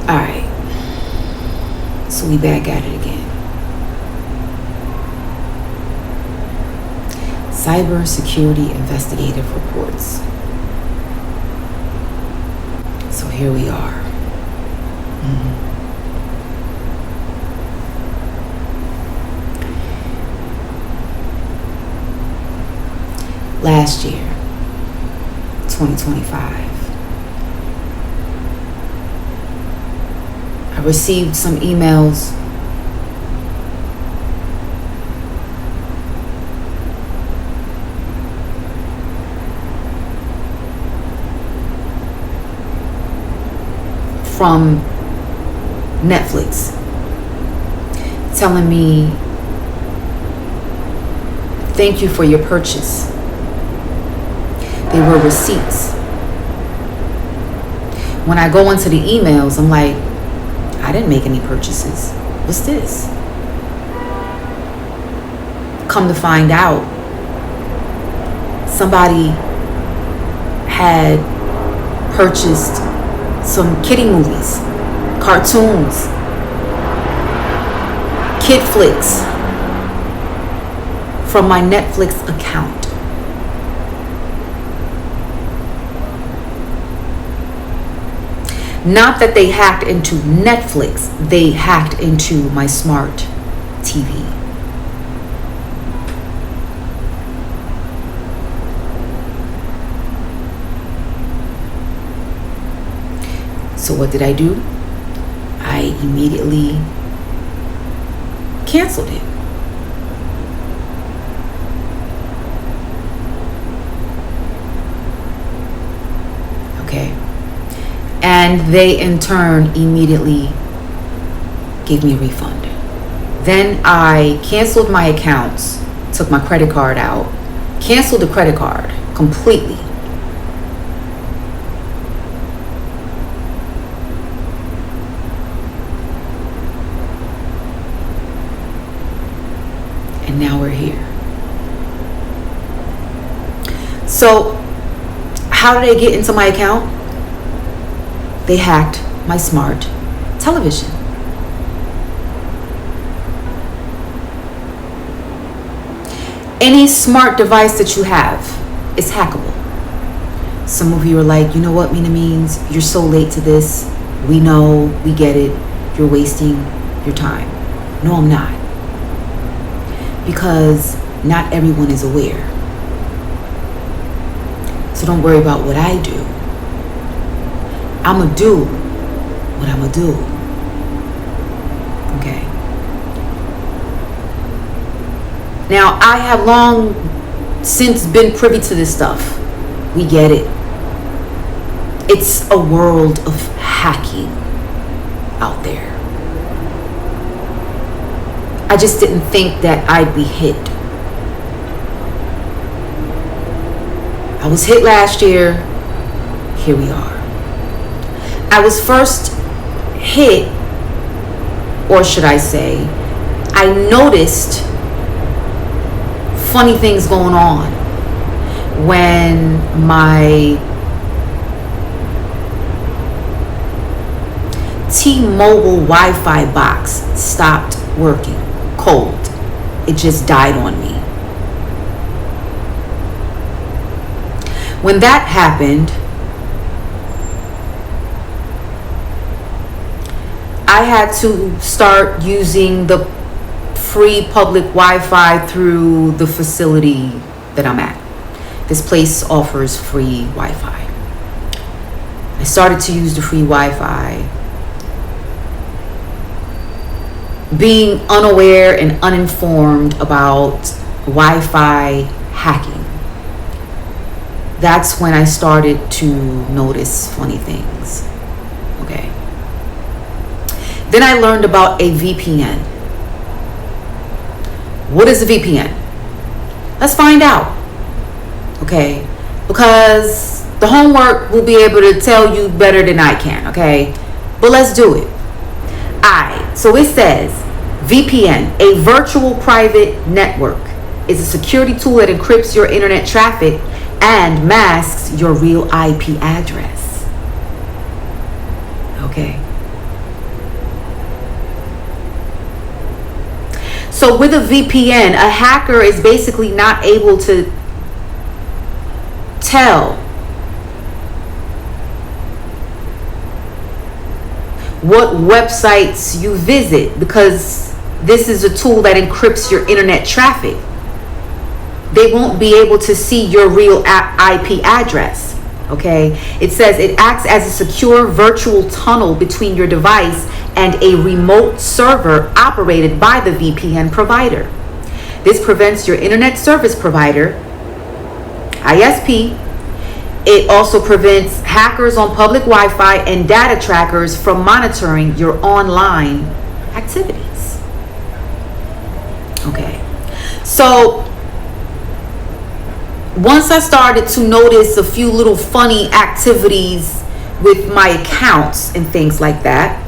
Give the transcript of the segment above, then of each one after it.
Alright. So we back at it again. Cybersecurity investigative reports. So here we are. Last year, 2025, I received some emails from Netflix telling me, thank you for your purchase. They were receipts. When I go into the emails, I'm like, I didn't make any purchases. What's this? Come to find out, somebody had purchased some kiddie movies, cartoons, kid flicks from my Netflix account. Not that they hacked into Netflix, they hacked into my smart TV. So what did I do? I immediately canceled it. Okay. And they in turn immediately gave me a refund. Then I canceled my accounts, took my credit card out, canceled the credit card completely. And now we're here. So, how did they get into my account? They hacked my smart television. Any smart device that you have is hackable. Some of you are like, you know what, Mina Means, you're so late to this. We know, we get it. You're wasting your time. No, I'm not. Because not everyone is aware. So don't worry about what I do. I'ma do what I'ma do. Okay. Now, I have long since been privy to this stuff. We get it. It's a world of hacking out there. I just didn't think that I'd be hit. I was hit last year. Here we are. I was first hit, or should I say, I noticed funny things going on when my T-Mobile Wi-Fi box stopped working cold. It just died on me. When that happened, I had to start using the free public Wi-Fi through the facility that I'm at. This place offers free Wi-Fi. I started to use the free Wi-Fi, being unaware and uninformed about Wi-Fi hacking. That's when I started to notice funny things. Okay. Then I learned about a VPN. What is a VPN? Let's find out. Okay? Because the homework will be able to tell you better than I can. Okay? But let's do it. Alright, so it says VPN, a virtual private network, is a security tool that encrypts your internet traffic and masks your real IP address. Okay. So with a VPN, a hacker is basically not able to tell what websites you visit, because this is a tool that encrypts your internet traffic. They won't be able to see your real IP address. Okay, it says it acts as a secure virtual tunnel between your device and a remote server operated by the VPN provider. This prevents your internet service provider, ISP. It also prevents hackers on public Wi-Fi and data trackers from monitoring your online activities. Okay, so once I started to notice a few little funny activities with my accounts and things like that,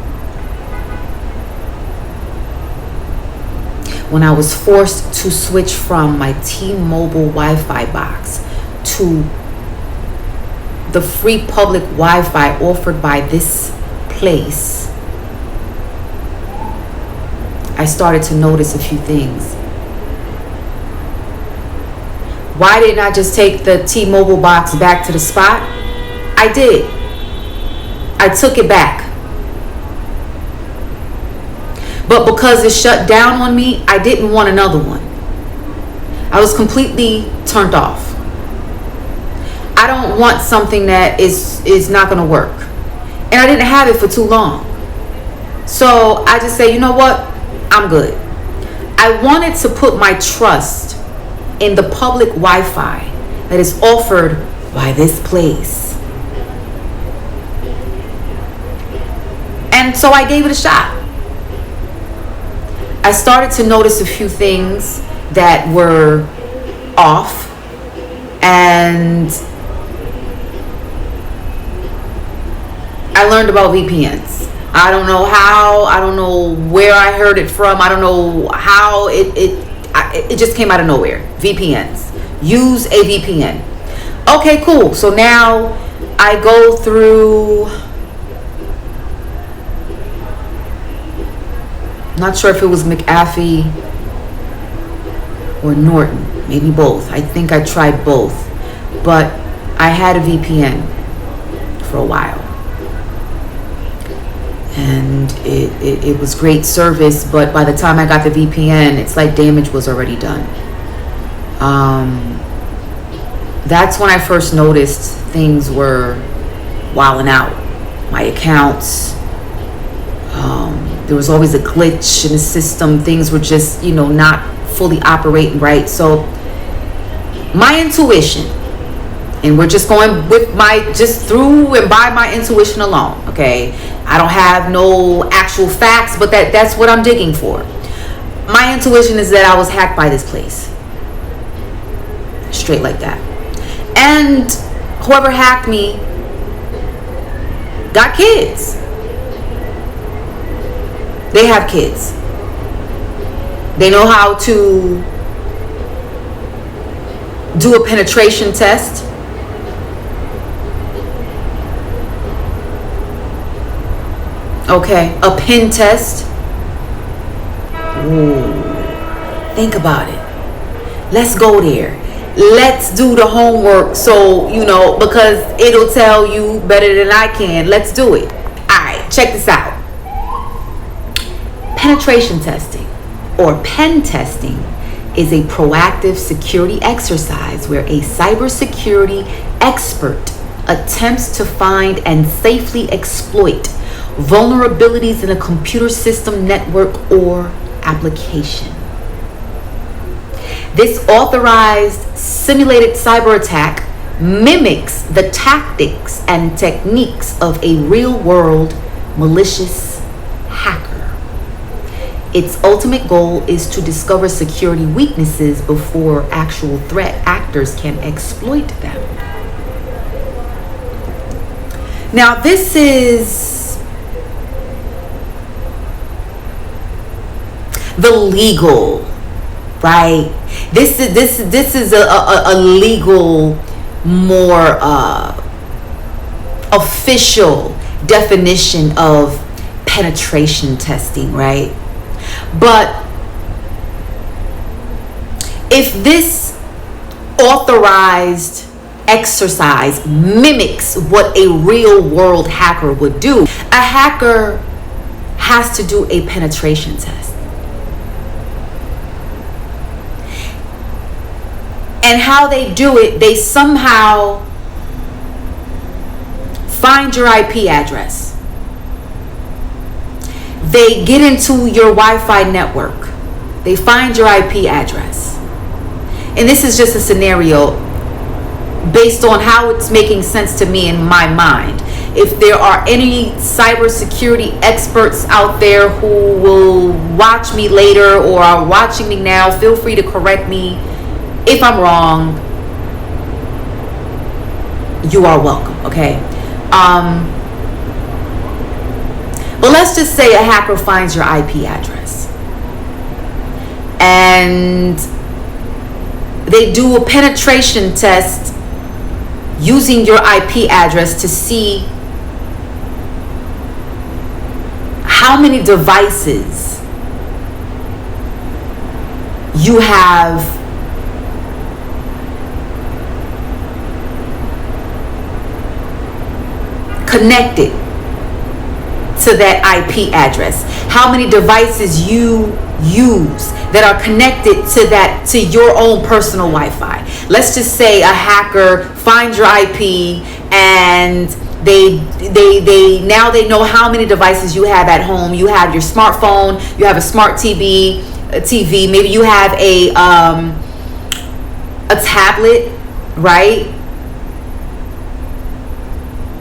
when I was forced to switch from my T-Mobile Wi-Fi box to the free public Wi-Fi offered by this place, I started to notice a few things. Why didn't I just take the T-Mobile box back to the spot? I did. I took it back. But because it shut down on me, I didn't want another one. I was completely turned off. I don't want something that is not going to work. And I didn't have it for too long. So I just say, you know what? I'm good. I wanted to put my trust in the public Wi-Fi that is offered by this place. And so I gave it a shot. I started to notice a few things that were off, and I learned about VPNs. I don't know how, I don't know where I heard it from, I don't know how it just came out of nowhere. VPNs. Use a VPN. Okay, cool. So now I go through, not sure if it was McAfee or Norton, maybe both. I think I tried both, but I had a VPN for a while, and it was great service, but by the time I got the VPN, it's like damage was already done. That's when I first noticed things were wilding out. My accounts, there was always a glitch in the system. Things were just, not fully operating right. So my intuition, and we're just going with just through and by my intuition alone, okay? I don't have no actual facts, but that's what I'm digging for. My intuition is that I was hacked by this place. Straight like that. And whoever hacked me got kids. They have kids. They know how to do a penetration test. Okay, a pin test. Ooh, think about it. Let's go there. Let's do the homework, so because it'll tell you better than I can. Let's do it. All right, check this out. Penetration testing, or pen testing, is a proactive security exercise where a cybersecurity expert attempts to find and safely exploit vulnerabilities in a computer system, network, or application. This authorized simulated cyber attack mimics the tactics and techniques of a real-world malicious hacker. Its ultimate goal is to discover security weaknesses before actual threat actors can exploit them. Now, this is the legal, right? This is a legal, more official definition of penetration testing, right? But If this authorized exercise mimics what a real world hacker would do, a hacker has to do a penetration test. And how they do it, they somehow find your IP address. They get into your Wi-Fi network. They find your IP address. And this is just a scenario based on how it's making sense to me in my mind. If there are any cybersecurity experts out there who will watch me later or are watching me now, feel free to correct me if I'm wrong. You are welcome, okay? But let's just say a hacker finds your IP address and they do a penetration test using your IP address to see how many devices you have connected to that IP address, how many devices you use that are connected to your own personal Wi-Fi. Let's just say a hacker finds your IP and they now they know how many devices you have at home. You have your smartphone, you have a smart TV, maybe you have a tablet, right?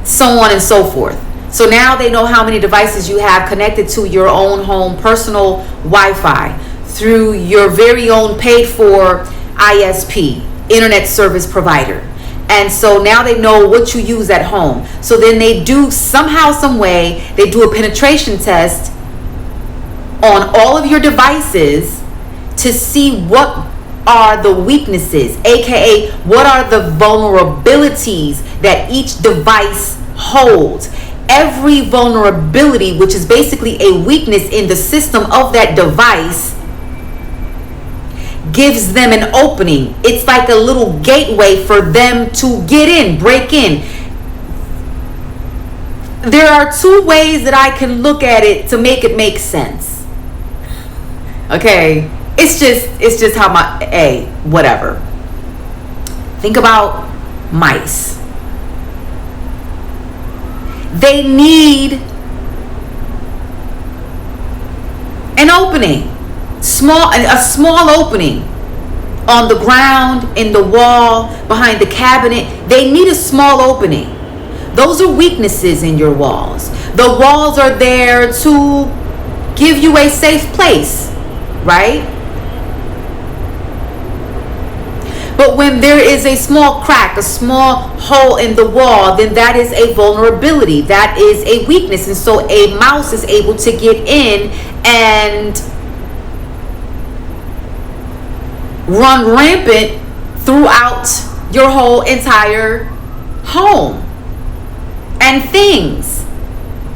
So on and so forth. So now they know how many devices you have connected to your own home personal Wi-Fi through your very own paid for ISP, internet service provider. And so now they know what you use at home. So then they do somehow, some way, they do a penetration test on all of your devices to see what are the weaknesses, aka what are the vulnerabilities that each device holds. Every vulnerability, which is basically a weakness in the system of that device, gives them an opening. It's like a little gateway for them to get in, break in. There are two ways that I can look at it to make it make sense. Okay, it's just how whatever. Think about mice. They need an opening, a small opening on the ground, in the wall, behind the cabinet. They need a small opening. Those are weaknesses in your walls. The walls are there to give you a safe place, right? But when there is a small crack, a small hole in the wall, then that is a vulnerability. That is a weakness. And so a mouse is able to get in and run rampant throughout your whole entire home and things.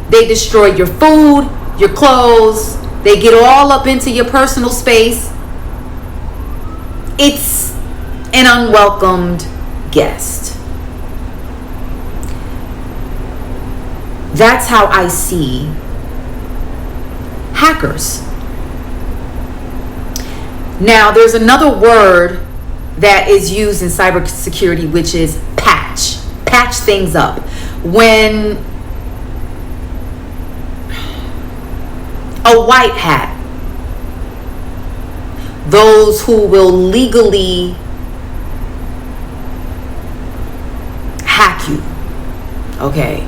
They destroy your food, your clothes. They get all up into your personal space. It's an unwelcomed guest. That's how I see hackers. Now, there's another word that is used in cybersecurity, which is patch. Patch things up. When a white hat, those who will legally hack you, okay?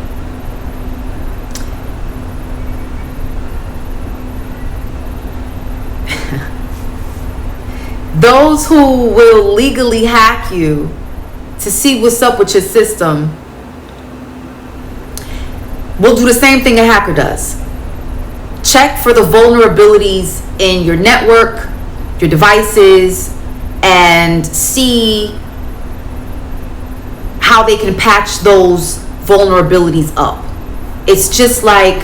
Those who will legally hack you to see what's up with your system will do the same thing a hacker does. Check for the vulnerabilities in your network, your devices, and see how they can patch those vulnerabilities up. It's just like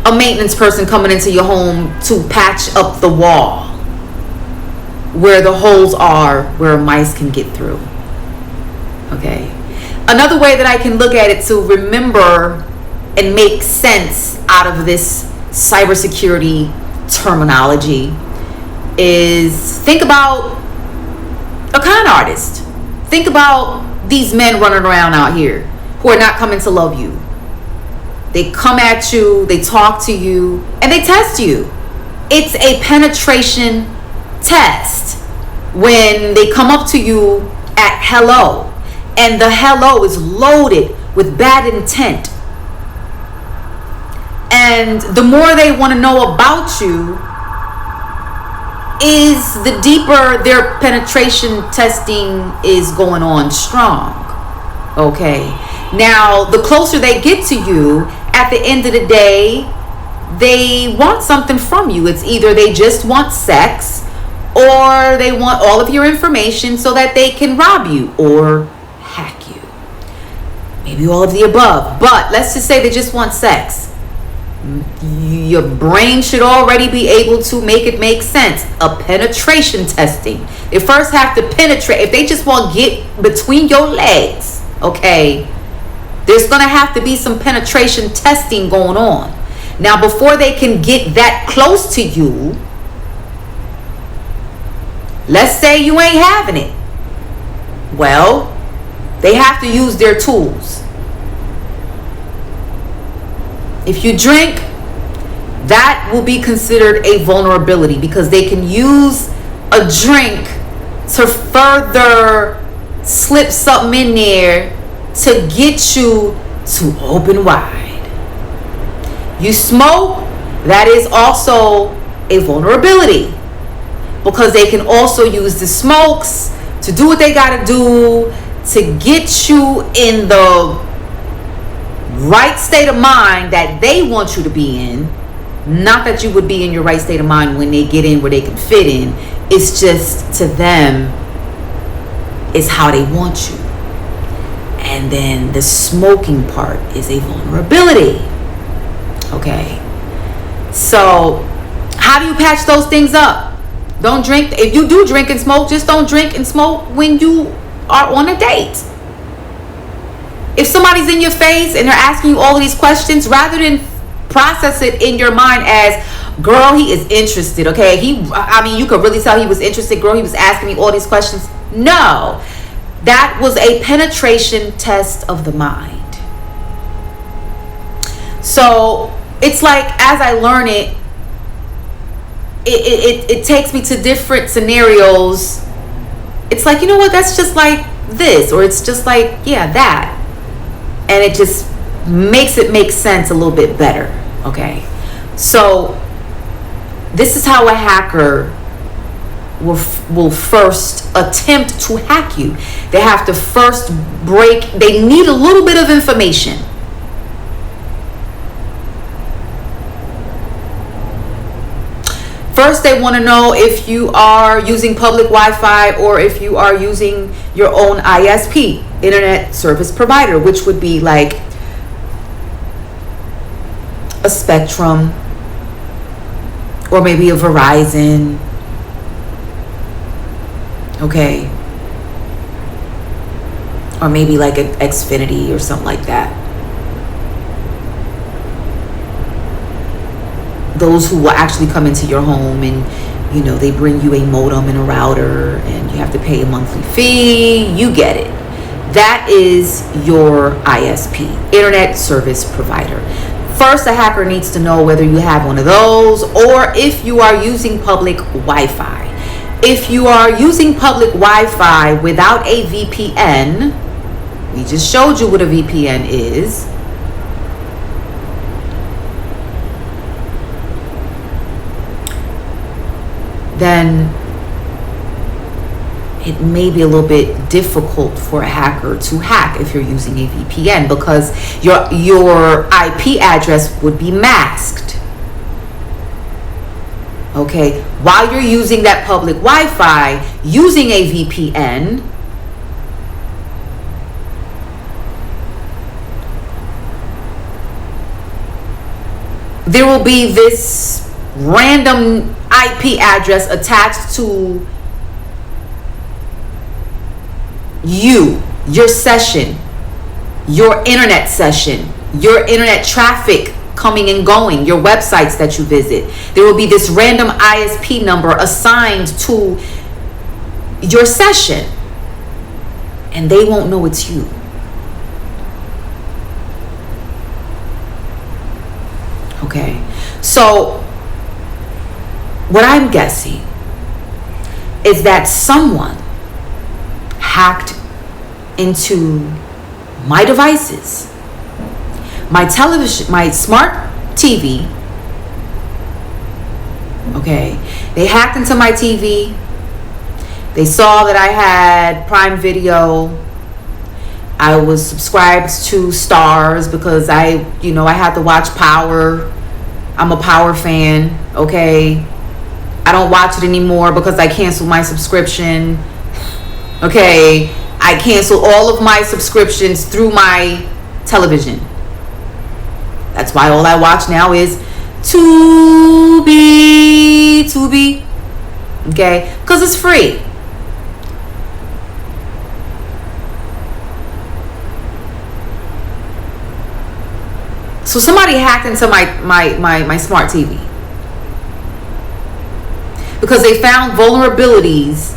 a maintenance person coming into your home to patch up the wall where the holes are where mice can get through. Okay. Another way that I can look at it to remember and make sense out of this cybersecurity terminology is think about a con artist. Think about these men running around out here who are not coming to love you. They come at you, they talk to you, and they test you. It's a penetration test when they come up to you at hello, and the hello is loaded with bad intent. And the more they want to know about you is the deeper their penetration testing is going on strong. Okay. Now, the closer they get to you, at the end of the day, they want something from you. It's either they just want sex or they want all of your information so that they can rob you or hack you. Maybe all of the above. But let's just say they just want sex. Your brain should already be able to make it make sense. A penetration testing. They first have to penetrate. If they just want to get between your legs, okay, there's going to have to be some penetration testing going on. Now, before they can get that close to you, let's say you ain't having it. Well, they have to use their tools. If you drink, that will be considered a vulnerability because they can use a drink to further slip something in there to get you to open wide. You smoke, that is also a vulnerability because they can also use the smokes to do what they got to do to get you in the right state of mind that they want you to be in. Not that you would be in your right state of mind when they get in where they can fit in. It's just to them, it's how they want you. And then the smoking part is a vulnerability. Okay. So how do you patch those things up? Don't drink. If you do drink and smoke, just don't drink and smoke when you are on a date. If somebody's in your face and they're asking you all of these questions, rather than process it in your mind as, girl, he is interested. Okay. You could really tell he was interested. Girl, he was asking me all these questions. No. That was a penetration test of the mind. So it's like as I learn it, it takes me to different scenarios. It's like, you know what, that's just like this, or it's just like, yeah, that. And it just makes it make sense a little bit better. Okay. So this is how a hacker will first attempt to hack you. They have to first they need a little bit of information. First, they want to know if you are using public Wi-Fi or if you are using your own ISP, Internet Service Provider, which would be like a Spectrum or maybe a Verizon. Okay. Or maybe like an Xfinity or something like that. Those who will actually come into your home and, they bring you a modem and a router and you have to pay a monthly fee. You get it. That is your ISP, Internet Service Provider. First, a hacker needs to know whether you have one of those or if you are using public Wi-Fi. If you are using public Wi-Fi without a VPN, we just showed you what a VPN is. Then it may be a little bit difficult for a hacker to hack if you're using a VPN because your IP address would be masked. Okay, while you're using that public Wi-Fi, using a VPN, there will be this random IP address attached to your session, your internet session, your internet traffic coming and going, your websites that you visit. There will be this random ISP number assigned to your session, and they won't know it's you. Okay, so what I'm guessing is that someone hacked into my devices, my television, my smart TV. Okay, they hacked into my TV. They saw that I had Prime Video. I was subscribed to Stars because I had to watch Power. I'm a Power fan. Okay, I don't watch it anymore because I canceled my subscription. Okay, I canceled all of my subscriptions through my television. That's why all I watch now is Tubi. Okay, because it's free. So somebody hacked into my smart TV because they found vulnerabilities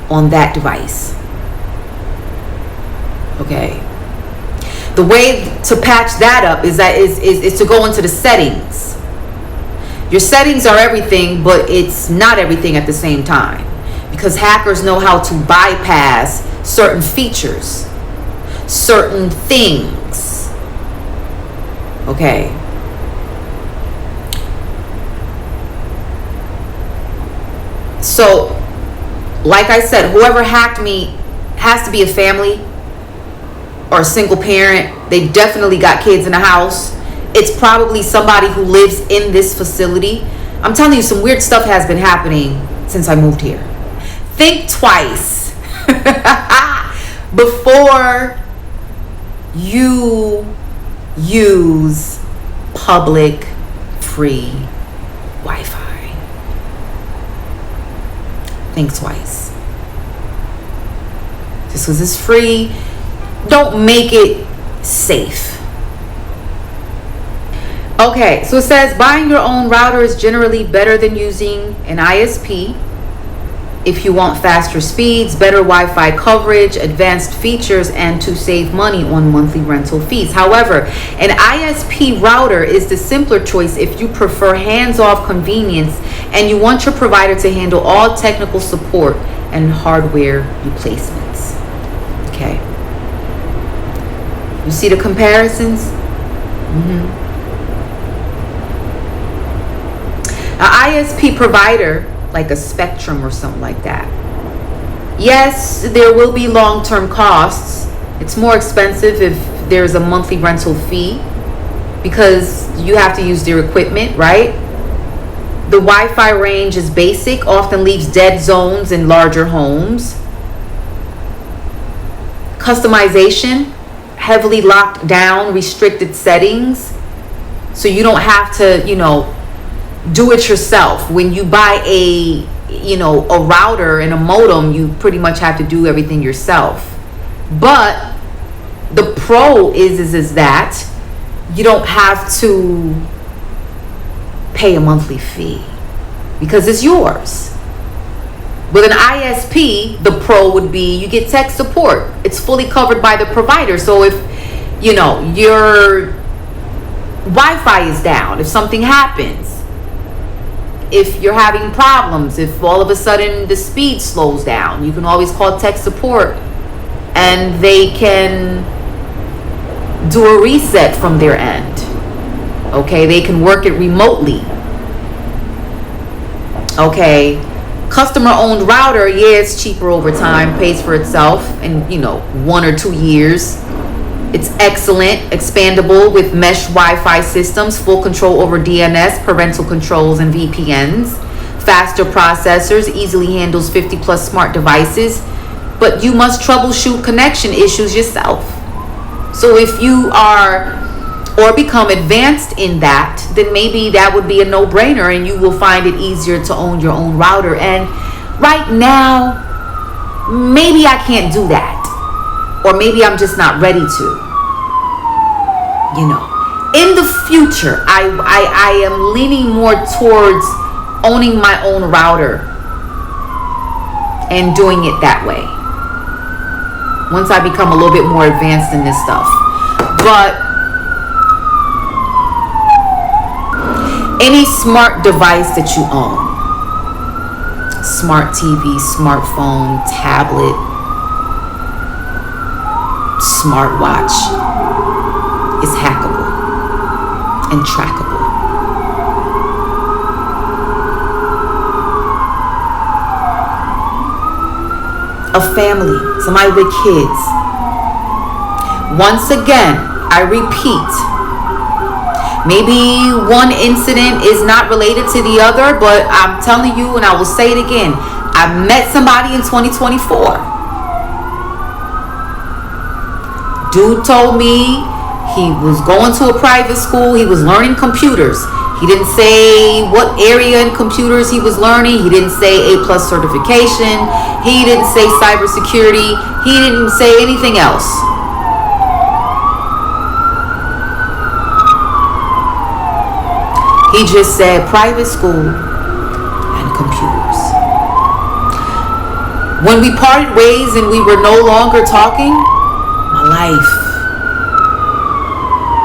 on that device. Okay. The way to patch that up is to go into the settings. Your settings are everything, but it's not everything at the same time, because hackers know how to bypass certain features, certain things. Okay. So, like I said, whoever hacked me has to be a family or a single parent. They definitely got kids in the house. It's probably somebody who lives in this facility. I'm telling you, some weird stuff has been happening since I moved here. Think twice before you use public free Wi-Fi. Think twice. Just because it's free, don't make it safe. Okay, so it says buying your own router is generally better than using an ISP if you want faster speeds, better Wi-Fi coverage, advanced features, and to save money on monthly rental fees. However, an ISP router is the simpler choice if you prefer hands-off convenience and you want your provider to handle all technical support and hardware replacements. Okay. You see the comparisons? An ISP provider, like a Spectrum or something like that, yes, there will be long-term costs. It's more expensive if there's a monthly rental fee because you have to use their equipment, right? The Wi-Fi range is basic, often leaves dead zones in larger homes. Customization, heavily locked down, restricted settings, so you don't have to, do it yourself. When you buy a router and a modem, you pretty much have to do everything yourself. But the pro is that you don't have to pay a monthly fee because it's yours. With an ISP, the pro would be you get tech support. It's fully covered by the provider. So if your Wi-Fi is down, if something happens, if you're having problems, if all of a sudden the speed slows down, you can always call tech support and they can do a reset from their end. Okay, they can work it remotely. Okay, customer owned router, yeah, it's cheaper over time, pays for itself in 1 or 2 years. It's excellent, expandable with mesh Wi-Fi systems, full control over DNS, parental controls, and VPNs. Faster processors, easily handles 50 plus smart devices, but you must troubleshoot connection issues yourself. So if you are or become advanced in that, then maybe that would be a no-brainer and you will find it easier to own your own router. And right now, maybe I can't do that, or maybe I'm just not ready to. In the future, I am leaning more towards owning my own router and doing it that way once I become a little bit more advanced in this stuff. But any smart device that you own, smart TV, smartphone, tablet, smartwatch, is hackable and trackable. A family, somebody with kids. Once again, I repeat, maybe one incident is not related to the other, but I'm telling you, and I will say it again, I met somebody in 2024. Dude told me he was going to a private school. He was learning computers. He didn't say what area in computers he was learning. He didn't say A+ certification. He didn't say cybersecurity. He didn't say anything else. He just said private school and computers. When we parted ways and we were no longer talking, my life,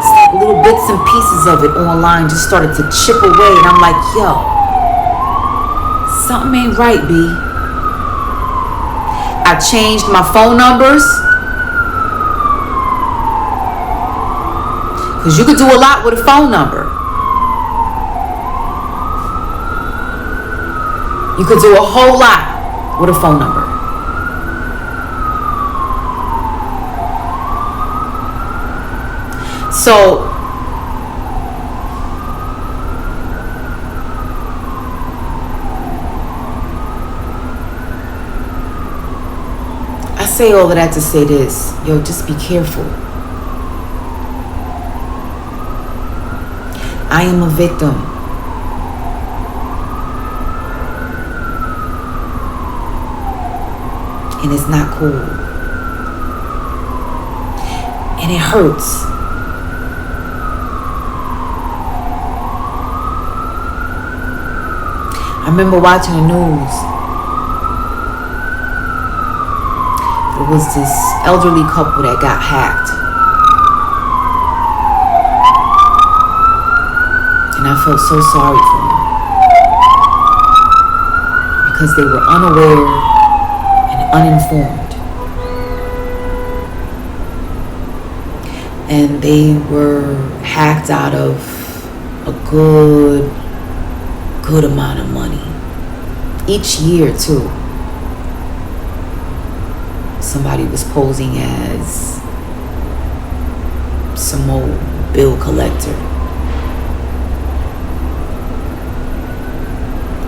it's like little bits and pieces of it online just started to chip away. And I'm like, yo, something ain't right, B. I changed my phone numbers, because you could do a lot with a phone number. You could do a whole lot with a phone number. So I say all of that to say this. Yo, just be careful. I am a victim. And it's not cool. And it hurts. I remember watching the news. There was this elderly couple that got hacked. And I felt so sorry for them. Because they were unaware and uninformed. And they were hacked out of a good amount of money. Each year too. Somebody was posing as some old bill collector.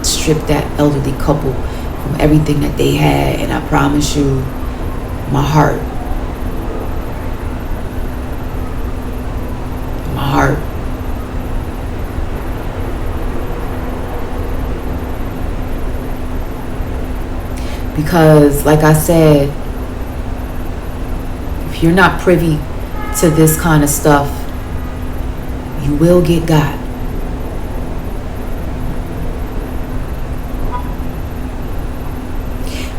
Stripped that elderly couple from everything that they had, and I promise you, my heart because, like I said, if you're not privy to this kind of stuff, you will get got.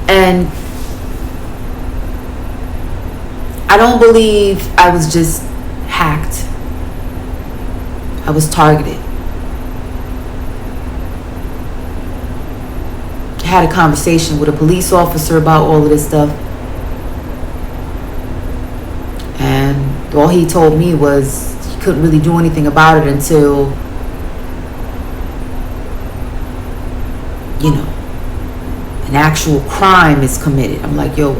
And I don't believe I was just hacked. I was targeted. I had a conversation with a police officer about all of this stuff. And all he told me was he couldn't really do anything about it until, an actual crime is committed. I'm like, yo,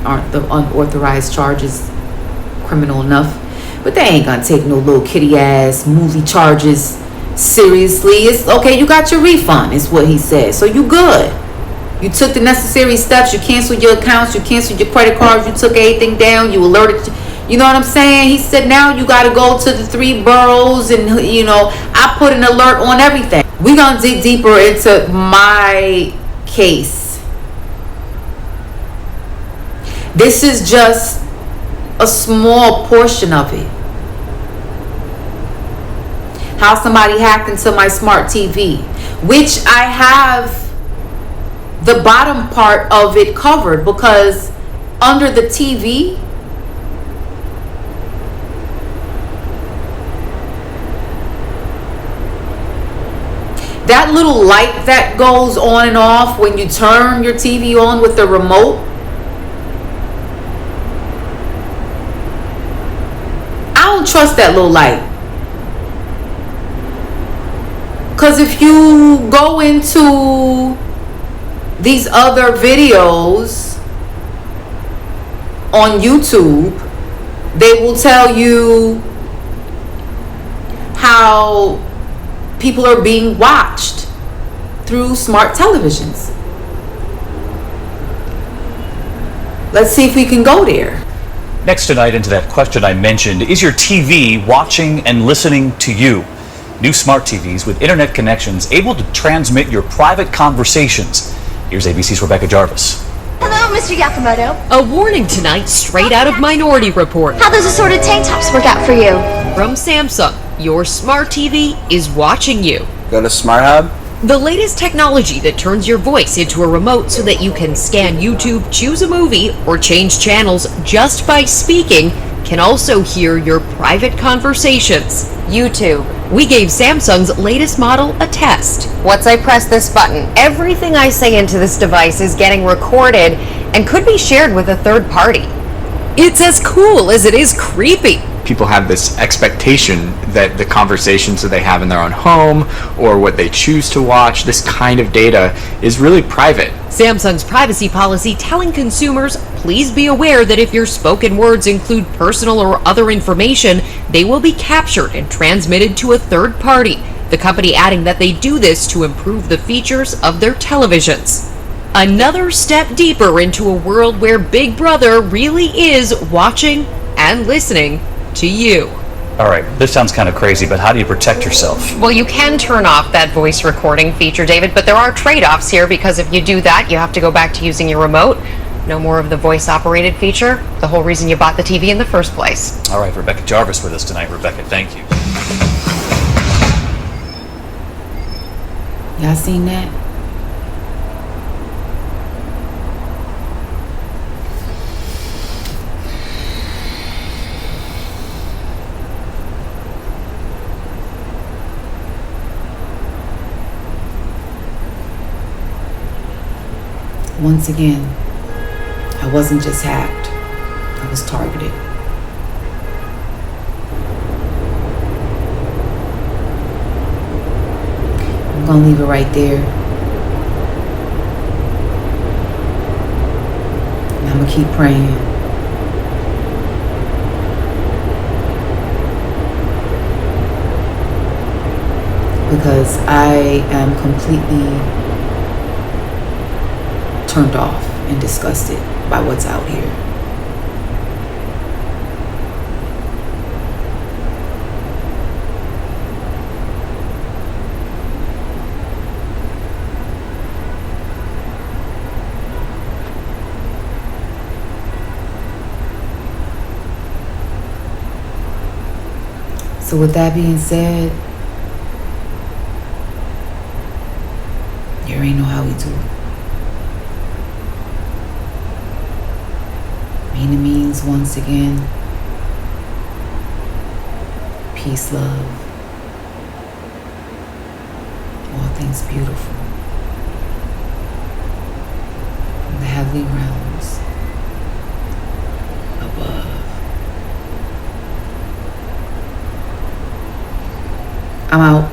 aren't the unauthorized charges criminal enough? But they ain't gonna take no little kitty ass movie charges seriously. It's okay, you got your refund, is what he said. So you good. You took the necessary steps, you canceled your accounts, you canceled your credit cards, you took everything down, you alerted You know what I'm saying? He said now you got to go to the 3 boroughs, and I put an alert on everything. We're going to dig deeper into my case. This is just a small portion of it. How somebody hacked into my smart TV, which I have the bottom part of it covered, because under the TV, that little light that goes on and off when you turn your TV on with the remote, I don't trust that little light. Because if you go into these other videos on YouTube, they will tell you how people are being watched through smart televisions. Let's see if we can go there. Next tonight, into that question I mentioned, is your TV watching and listening to you? New smart TVs with internet connections able to transmit your private conversations. Here's ABC's Rebecca Jarvis. Hello, Mr. Yakamoto. A warning tonight straight out of Minority Report. How those assorted tank tops work out for you? From Samsung, your smart TV is watching you. Go to Smart Hub. The latest technology that turns your voice into a remote so that you can scan YouTube, choose a movie, or change channels just by speaking can also hear your private conversations. YouTube. We gave Samsung's latest model a test. Once I press this button, everything I say into this device is getting recorded and could be shared with a third party. It's as cool as it is creepy. People have this expectation that the conversations that they have in their own home or what they choose to watch, this kind of data is really private. Samsung's privacy policy telling consumers, please be aware that if your spoken words include personal or other information, they will be captured and transmitted to a third party. The company adding that they do this to improve the features of their televisions. Another step deeper into a world where Big Brother really is watching and listening to you. All right, this sounds kind of crazy, but how do you protect yourself? Well, you can turn off that voice recording feature, David, but there are trade-offs here, because if you do that, you have to go back to using your remote. No more of the voice-operated feature, the whole reason you bought the TV in the first place. All right, Rebecca Jarvis with us tonight. Rebecca, thank you. Y'all seen that? Once again, I wasn't just hacked, I was targeted. I'm gonna leave it right there. And I'm gonna keep praying. Because I am completely turned off and disgusted by what's out here. So with that being said, there ain't no how we do it. It means once again, peace, love, all things beautiful from the heavenly realms above. I'm out.